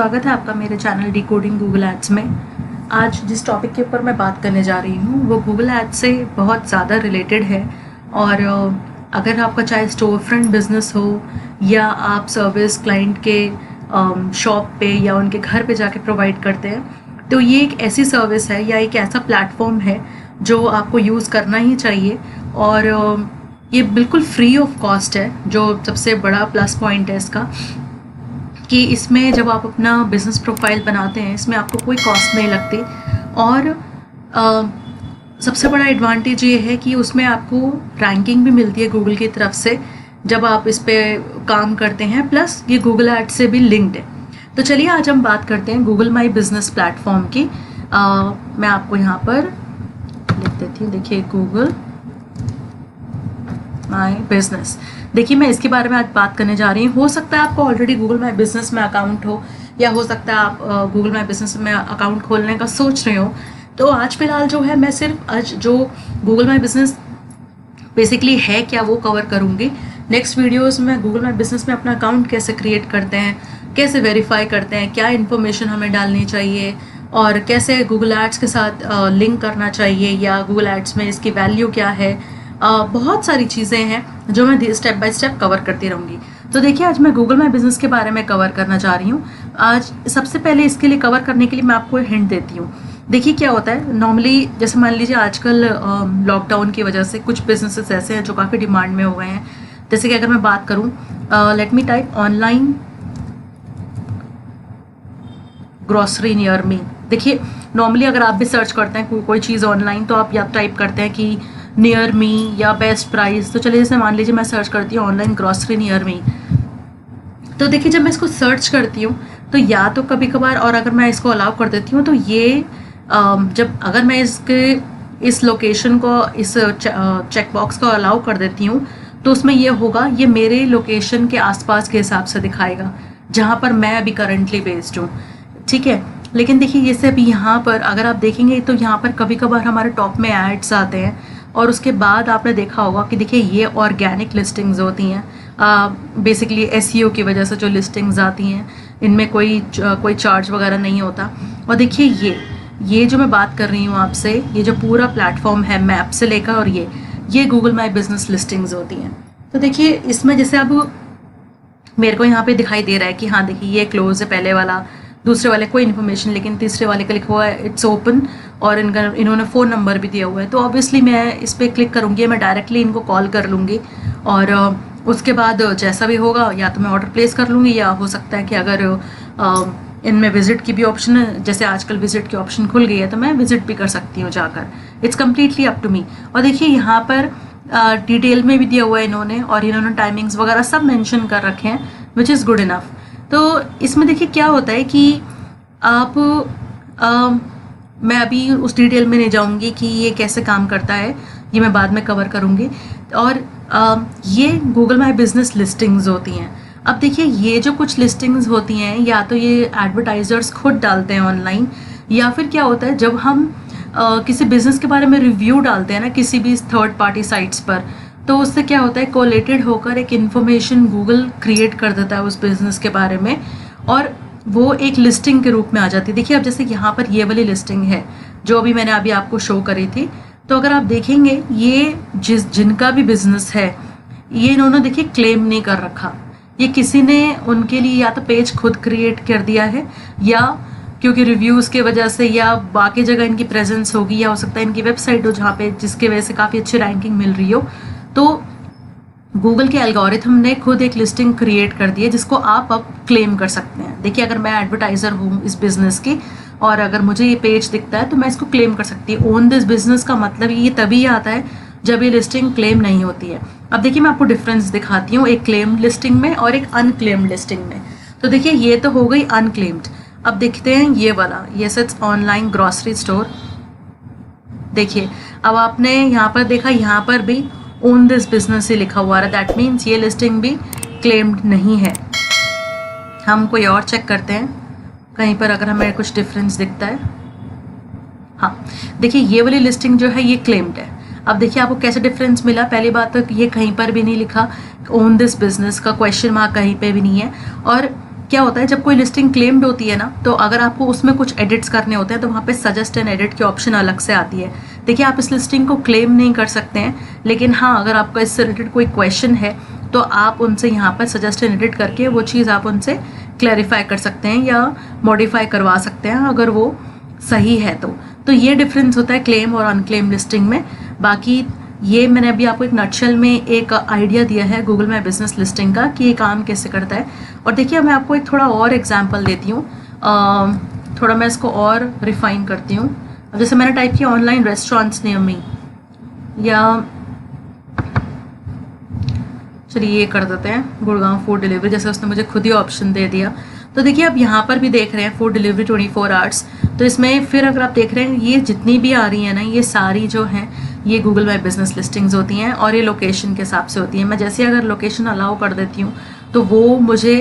स्वागत है आपका मेरे चैनल डिकोडिंग गूगल एड्स में। आज जिस टॉपिक के ऊपर मैं बात करने जा रही हूँ वो गूगल एड्स से बहुत ज़्यादा रिलेटेड है। और अगर आपका चाहे स्टोर फ्रंट बिजनेस हो या आप सर्विस क्लाइंट के शॉप पे या उनके घर पे जाके प्रोवाइड करते हैं, तो ये एक ऐसी सर्विस है या एक ऐसा प्लेटफॉर्म है जो आपको यूज़ करना ही चाहिए। और ये बिल्कुल फ्री ऑफ कॉस्ट है, जो सबसे बड़ा प्लस पॉइंट है इसका कि इसमें जब आप अपना बिज़नेस प्रोफाइल बनाते हैं इसमें आपको कोई कॉस्ट नहीं लगती। और सबसे बड़ा एडवांटेज ये है कि उसमें आपको रैंकिंग भी मिलती है गूगल की तरफ से जब आप इस पर काम करते हैं, प्लस ये गूगल एड्स से भी लिंक्ड है। तो चलिए आज हम बात करते हैं गूगल माई बिजनेस प्लेटफॉर्म की। मैं आपको यहाँ पर लिख देती हूँ, देखिए गूगल माई बिजनेस। देखिए मैं इसके बारे में आज बात करने जा रही हूँ। हो सकता है आपको ऑलरेडी गूगल माई बिजनेस में अकाउंट हो या हो सकता है आप गूगल माई बिजनेस में अकाउंट खोलने का सोच रहे हो। तो आज फिलहाल जो है मैं सिर्फ आज जो गूगल माई बिजनेस बेसिकली है क्या वो कवर करूँगी। नेक्स्ट वीडियोस में गूगल माई बिजनेस में अपना अकाउंट कैसे क्रिएट करते हैं, कैसे वेरीफाई करते हैं, क्या इन्फॉर्मेशन हमें डालनी चाहिए और कैसे गूगल एड्स के साथ लिंक करना चाहिए या गूगल एड्स में इसकी वैल्यू क्या है। बहुत सारी चीज़ें हैं जो मैं स्टेप बाय स्टेप कवर करती रहूँगी। तो देखिए आज मैं गूगल माई बिजनेस के बारे में कवर करना चाह रही हूँ। आज सबसे पहले इसके लिए कवर करने के लिए मैं आपको हिंट देती हूँ। देखिए क्या होता है नॉर्मली, जैसे मान लीजिए आजकल लॉकडाउन की वजह से कुछ बिजनेसेस ऐसे हैं जो काफ़ी डिमांड में हो गए हैं। जैसे कि अगर मैं बात करूँ, let me type online grocery near me. देखिए नॉर्मली अगर आप भी सर्च करते हैं कोई चीज़ ऑनलाइन तो आप या टाइप करते हैं कि नियर मी या बेस्ट प्राइस। तो चलिए जैसे मान लीजिए मैं सर्च करती हूँ ऑनलाइन ग्रॉसरी नियर मी। तो देखिए जब मैं इसको सर्च करती हूँ तो या तो कभी कभार, और अगर मैं इसको अलाउ कर देती हूँ तो ये जब अगर मैं इस लोकेशन को, इस चेक बॉक्स को अलाउ कर देती हूँ तो उसमें ये होगा, ये मेरे लोकेशन के आसपास के हिसाब से दिखाएगा जहाँ पर मैं अभी करंटली बेस्ड हूँ। ठीक है, लेकिन देखिए ये सब यहाँ पर अगर आप देखेंगे तो यहाँ पर कभी कभार हमारे टॉप में एड्स आते हैं और उसके बाद आपने देखा होगा कि देखिए ये ऑर्गेनिक लिस्टिंग्स होती हैं। बेसिकली एसईओ की वजह से जो लिस्टिंग्स आती हैं इनमें कोई चार्ज वगैरह नहीं होता। और देखिए ये जो मैं बात कर रही हूँ आपसे, ये जो पूरा प्लेटफॉर्म है मैप से लेकर, और ये गूगल माई बिजनेस लिस्टिंग्स होती हैं। तो देखिए इसमें जैसे अब मेरे को यहाँ पे दिखाई दे रहा है कि हाँ देखिए ये क्लोज है पहले वाला, दूसरे वाले कोई इन्फॉर्मेशन, लेकिन तीसरे वाले का लिखा हुआ है इट्स ओपन और इन्होंने फ़ोन नंबर भी दिया हुआ है। तो ऑब्वियसली मैं इस पर क्लिक करूँगी, मैं डायरेक्टली इनको कॉल कर लूँगी और उसके बाद जैसा भी होगा या तो मैं ऑर्डर प्लेस कर लूँगी या हो सकता है कि अगर इनमें विजिट की भी ऑप्शन है, जैसे आजकल विजिट की ऑप्शन खुल गई है तो मैं विजिट भी कर सकती हूँ जाकर। It's completely up to me. और देखिए यहाँ पर डिटेल में भी दिया हुआ है इन्होंने, और इन्होंने टाइमिंग्स वगैरह सब मेंशन कर रखे हैं विच इज़ गुड इनफ। तो इसमें देखिए क्या होता है कि आप मैं अभी उस डिटेल में नहीं जाऊंगी कि ये कैसे काम करता है, ये मैं बाद में कवर करूंगी। और ये गूगल माई बिजनेस लिस्टिंग्स होती हैं। अब देखिए ये जो कुछ लिस्टिंग्स होती हैं या तो ये एडवर्टाइजर्स खुद डालते हैं ऑनलाइन, या फिर क्या होता है जब हम किसी बिजनेस के बारे में रिव्यू डालते हैं ना किसी भी थर्ड पार्टी साइट्स पर, तो उससे क्या होता है कोलेटेड होकर एक इन्फॉर्मेशन गूगल क्रिएट कर देता है उस बिज़नेस के बारे में और वो एक लिस्टिंग के रूप में आ जाती है। देखिए अब जैसे यहाँ पर ये वाली लिस्टिंग है जो अभी मैंने अभी आपको शो करी थी, तो अगर आप देखेंगे ये जिनका भी बिजनेस है ये इन्होंने देखिए क्लेम नहीं कर रखा, ये किसी ने उनके लिए या तो पेज खुद क्रिएट कर दिया है या क्योंकि रिव्यूज़ की वजह से या बाकी जगह इनकी प्रेजेंस होगी या हो सकता है इनकी वेबसाइट हो जहाँ पे जिसके वजह से काफ़ी अच्छी रैंकिंग मिल रही हो। तो गूगल के एल्गोरिथम ने खुद एक लिस्टिंग क्रिएट कर दी है जिसको आप अब क्लेम कर सकते हैं। देखिए अगर मैं एडवर्टाइज़र हूँ इस बिज़नेस की और अगर मुझे ये पेज दिखता है तो मैं इसको क्लेम कर सकती हूँ। ओन दिस बिजनेस का मतलब ये तभी आता है जब ये लिस्टिंग क्लेम नहीं होती है। अब देखिए मैं आपको डिफरेंस दिखाती हूँ एक क्लेम लिस्टिंग में और एक अनक्लेम्ड लिस्टिंग में। तो देखिए ये तो हो गई अनक्लेम्ड। अब देखते हैं ये वाला, ये सच ऑनलाइन ग्रॉसरी स्टोर। देखिए अब आपने यहाँ पर देखा, यहाँ पर भी ओन दिस बिजनेस ही लिखा हुआ है, दैट मीन्स ये लिस्टिंग भी क्लेम्ड नहीं है। हम कोई और चेक करते हैं कहीं पर अगर हमें कुछ डिफरेंस दिखता है। हाँ देखिए ये वाली लिस्टिंग जो है ये क्लेम्ड है। अब देखिए आपको कैसे डिफरेंस मिला। पहली बात तो ये कहीं पर भी नहीं लिखा ओन दिस बिजनेस का क्वेश्चन मार्क कहीं पे भी नहीं है, और क्या होता है जब कोई लिस्टिंग क्लेम्ड होती है ना, तो अगर आपको उसमें कुछ एडिट्स करने होते हैं तो वहाँ पे सजेस्ट एंड एडिट की ऑप्शन अलग से आती है। देखिए आप इस लिस्टिंग को क्लेम नहीं कर सकते हैं, लेकिन हाँ अगर आपका इससे रिलेटेड कोई क्वेश्चन है तो आप उनसे यहाँ पर सजेस्ट एंड एडिट करके वो चीज़ आप उनसे क्लैरिफाई कर सकते हैं या मॉडिफाई करवा सकते हैं अगर वो सही है तो ये डिफरेंस होता है क्लेम और अनक्लेम लिस्टिंग में। बाकी ये मैंने अभी आपको एक नटशेल में एक आइडिया दिया है गूगल माई बिजनेस लिस्टिंग का कि ये काम कैसे करता है। और देखिए मैं आपको एक थोड़ा और एग्जांपल देती हूँ, थोड़ा मैं इसको और रिफाइन करती हूँ। अब जैसे मैंने टाइप किया ऑनलाइन रेस्टोरेंट्स नियर मी, या चलिए ये कर देते हैं गुड़गांव फूड डिलीवरी, जैसे उसने मुझे खुद ही ऑप्शन दे दिया। तो देखिए आप यहाँ पर भी देख रहे हैं फूड डिलीवरी 24 आवर्स। तो इसमें फिर अगर आप देख रहे हैं ये जितनी भी आ रही है ना, ये सारी जो हैं ये गूगल माई बिजनेस लिस्टिंग्स होती हैं और ये लोकेशन के हिसाब से होती हैं। मैं जैसे अगर लोकेशन अलाउ कर देती हूँ तो वो मुझे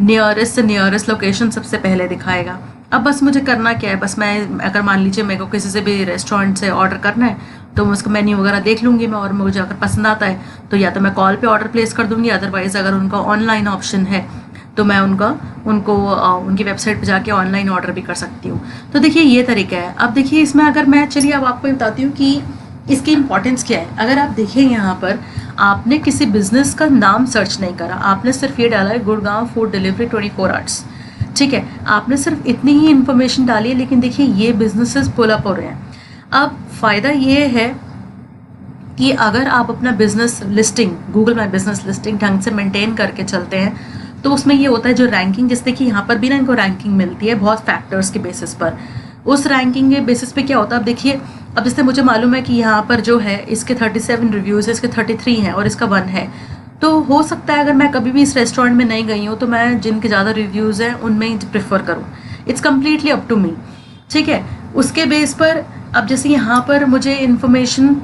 नियरेस्ट से नियरेस्ट लोकेशन सबसे पहले दिखाएगा। अब बस मुझे करना क्या है, बस मैं अगर मान लीजिए मेरे को किसी से भी रेस्टोरेंट से ऑर्डर करना है तो मैं उसका मेन्यू वगैरह देख लूँगी मैं, और मुझे अगर पसंद आता है तो या तो मैं कॉल पे ऑर्डर प्लेस कर दूँगी, अदरवाइज़ अगर उनका ऑनलाइन ऑप्शन है तो मैं उनको उनकी वेबसाइट पे जाके ऑनलाइन ऑर्डर भी कर सकती हूँ। तो देखिए ये तरीका है। अब देखिए इसमें अगर मैं चलिए अब आपको बताती हूँ कि इसकी इंपॉर्टेंस क्या है। अगर आप देखिए यहाँ पर आपने किसी बिजनेस का नाम सर्च नहीं करा, आपने सिर्फ ये डाला है गुड़गांव फूड डिलीवरी 24 आवर्स, ठीक है, आपने सिर्फ इतनी ही इन्फॉर्मेशन डाली है, लेकिन देखिए ये बिजनेसेस पुल अप हो रहे हैं। अब फ़ायदा ये है कि अगर आप अपना business listing Google my business listing ढंग से मेंटेन करके चलते हैं तो उसमें ये होता है जो रैंकिंग, जैसे कि यहाँ पर भी ना इनको रैंकिंग मिलती है बहुत फैक्टर्स के बेसिस पर। उस रैंकिंग के बेसिस पे क्या होता है, अब देखिए अब जैसे मुझे मालूम है कि यहाँ पर जो है इसके 37 रिव्यूज़ है, इसके 33 हैं और इसका 1 है। तो हो सकता है अगर मैं कभी भी इस रेस्टोरेंट में नहीं गई हूँ तो मैं जिनके ज़्यादा रिव्यूज़ हैं उनमें ही प्रेफर करूँ। It's completely up to me, ठीक है। उसके बेस पर अब जैसे यहाँ पर मुझे इन्फॉर्मेशन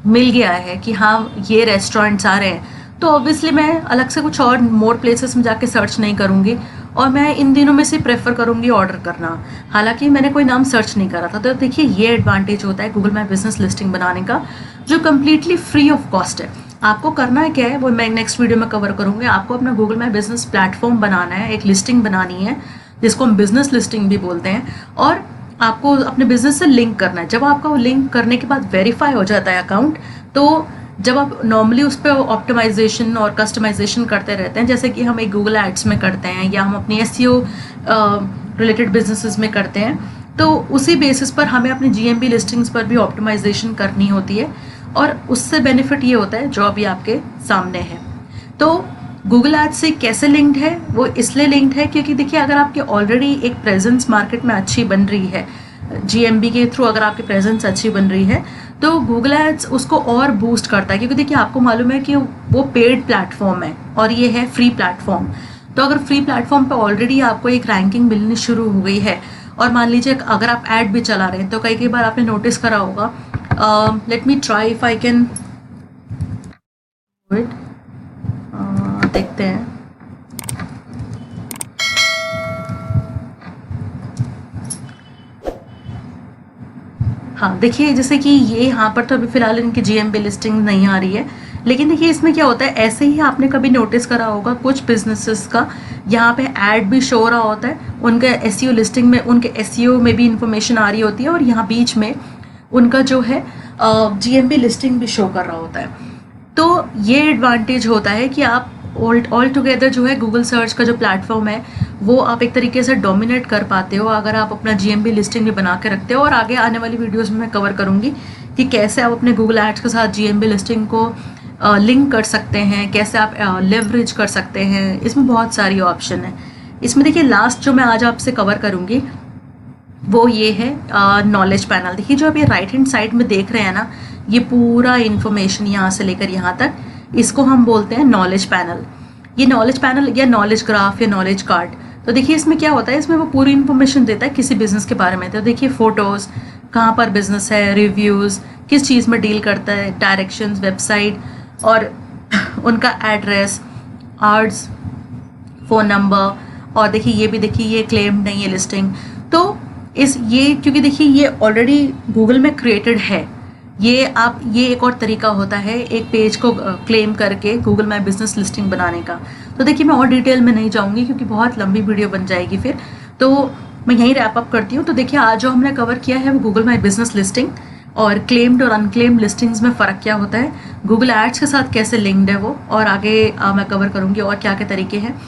मिल गया है कि हाँ ये रेस्टोरेंट्स आ रहे हैं, तो ऑब्वियसली मैं अलग से कुछ और मोर प्लेसेस में जाके सर्च नहीं करूँगी और मैं इन दिनों में से प्रेफर करूँगी ऑर्डर करना, हालांकि मैंने कोई नाम सर्च नहीं करा था। तो देखिए ये एडवांटेज होता है गूगल माई बिजनेस लिस्टिंग बनाने का, जो कम्प्लीटली फ्री ऑफ कॉस्ट है। आपको करना है क्या है वो मैं नेक्स्ट वीडियो में कवर करूँगी। आपको अपना गूगल माई बिजनेस प्लेटफॉर्म बनाना है, एक लिस्टिंग बनानी है जिसको हम बिजनेस लिस्टिंग भी बोलते हैं, और आपको अपने बिजनेस से लिंक करना है। जब आपका वो लिंक करने के बाद वेरीफाई हो जाता है अकाउंट, तो जब आप नॉर्मली उस पर ऑप्टिमाइजेशन और कस्टमाइजेशन करते रहते हैं, जैसे कि हम एक गूगल एड्स में करते हैं या हम अपनी एसईओ रिलेटेड बिजनेसेस में करते हैं, तो उसी बेसिस पर हमें अपनी जीएमबी लिस्टिंग्स पर भी ऑप्टिमाइजेशन करनी होती है और उससे बेनिफिट ये होता है जो अभी आपके सामने है। तो गूगल एड्स से कैसे लिंक्ड है, वो इसलिए लिंक्ड है क्योंकि देखिए अगर आपकी ऑलरेडी एक प्रेजेंस मार्केट में अच्छी बन रही है, जीएमबी के थ्रू अगर आपकी प्रेजेंस अच्छी बन रही है तो गूगल एड्स उसको और बूस्ट करता है, क्योंकि देखिए आपको मालूम है कि वो पेड प्लेटफॉर्म है और ये है फ्री प्लेटफॉर्म। तो अगर फ्री प्लेटफॉर्म पे ऑलरेडी आपको एक रैंकिंग मिलनी शुरू हो गई है और मान लीजिए अगर आप ऐड भी चला रहे हैं तो कई बार आपने नोटिस करा होगा, let me try if I can देखते हैं। हाँ देखिए जैसे कि ये यहाँ पर तो अभी फिलहाल इनकी जीएमबी लिस्टिंग नहीं आ रही है, लेकिन देखिए इसमें क्या होता है, ऐसे ही आपने कभी नोटिस करा होगा कुछ बिजनेसेस का यहाँ पे ऐड भी शो रहा होता है, उनके एसईओ लिस्टिंग में उनके एसईओ में भी इंफॉर्मेशन आ रही होती है और यहाँ बीच में उनका जो है जीएमबी लिस्टिंग भी शो कर रहा होता है। तो ये एडवांटेज होता है कि आप ऑल टुगेदर जो है गूगल सर्च का जो प्लेटफॉर्म है वो आप एक तरीके से डोमिनेट कर पाते हो अगर आप अपना जीएमबी लिस्टिंग भी बना के रखते हो। और आगे आने वाली वीडियोस में मैं कवर करूँगी कि कैसे आप अपने गूगल एड्स के साथ जीएमबी लिस्टिंग को लिंक कर सकते हैं, कैसे आप लेवरेज कर सकते हैं। इसमें बहुत सारी ऑप्शन है। इसमें देखिए लास्ट जो मैं आज आपसे कवर करूँगी वो ये है नॉलेज पैनल। देखिए जो आप ये राइट हैंड साइड में देख रहे हैं ना, ये पूरा इन्फॉर्मेशन यहाँ से लेकर यहाँ तक, इसको हम बोलते हैं नॉलेज पैनल। ये नॉलेज पैनल या नॉलेज ग्राफ या नॉलेज कार्ड। तो देखिए इसमें क्या होता है, इसमें वो पूरी इन्फॉर्मेशन देता है किसी बिजनेस के बारे में। तो देखिए फोटोज़, कहाँ पर बिजनेस है, रिव्यूज़, किस चीज़ में डील करता है, डायरेक्शंस, वेबसाइट और उनका एड्रेस, आर्ट्स, फ़ोन नंबर, और देखिए ये भी देखिए ये क्लेम नहीं है लिस्टिंग। तो ये क्योंकि देखिए ये ऑलरेडी गूगल में क्रिएटेड है, ये एक और तरीका होता है एक पेज को क्लेम करके गूगल माई बिजनेस लिस्टिंग बनाने का। तो देखिए मैं और डिटेल में नहीं जाऊँगी क्योंकि बहुत लंबी वीडियो बन जाएगी फिर, तो मैं यहीं रैप अप करती हूँ। तो देखिए आज जो हमने कवर किया है वो गूगल माई बिजनेस लिस्टिंग और क्लेम्ड और अनक्लेम्ड लिस्टिंग्स में फ़र्क क्या होता है, गूगल एड्स के साथ कैसे लिंक्ड है वो, और आगे मैं कवर करूँगी और क्या क्या तरीके हैं,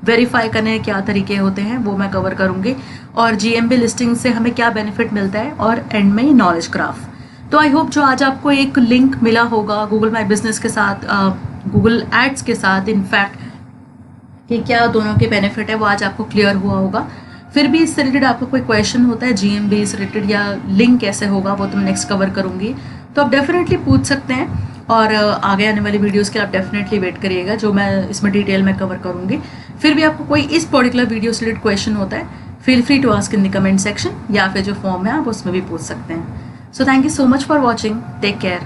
वेरीफाई करने के क्या तरीके होते हैं वो मैं कवर करूँगी, और GMB लिस्टिंग से हमें क्या बेनिफिट मिलता है, और एंड में नॉलेज ग्राफ। तो आई होप जो आज आपको एक लिंक मिला होगा गूगल माई बिजनेस के साथ, गूगल एड्स के साथ इनफैक्ट, कि क्या दोनों के बेनिफिट है वो आज आपको क्लियर हुआ होगा। फिर भी इससे रिलेटेड आपको कोई क्वेश्चन होता है GMB से रिलेटेड या लिंक कैसे होगा, वो तो मैं नेक्स्ट कवर करूँगी, तो आप डेफिनेटली पूछ सकते हैं। और आगे आने वाली वीडियोस के लिए आप डेफिनेटली वेट करिएगा जो मैं इसमें डिटेल में कवर करूँगी। फिर भी आपको कोई इस पर्टिकुलर वीडियो से रिलेटेड क्वेश्चन होता है, feel free to ask in the comment section, या फिर जो फॉर्म है आप उसमें भी पूछ सकते हैं। So thank you so much for watching, take care.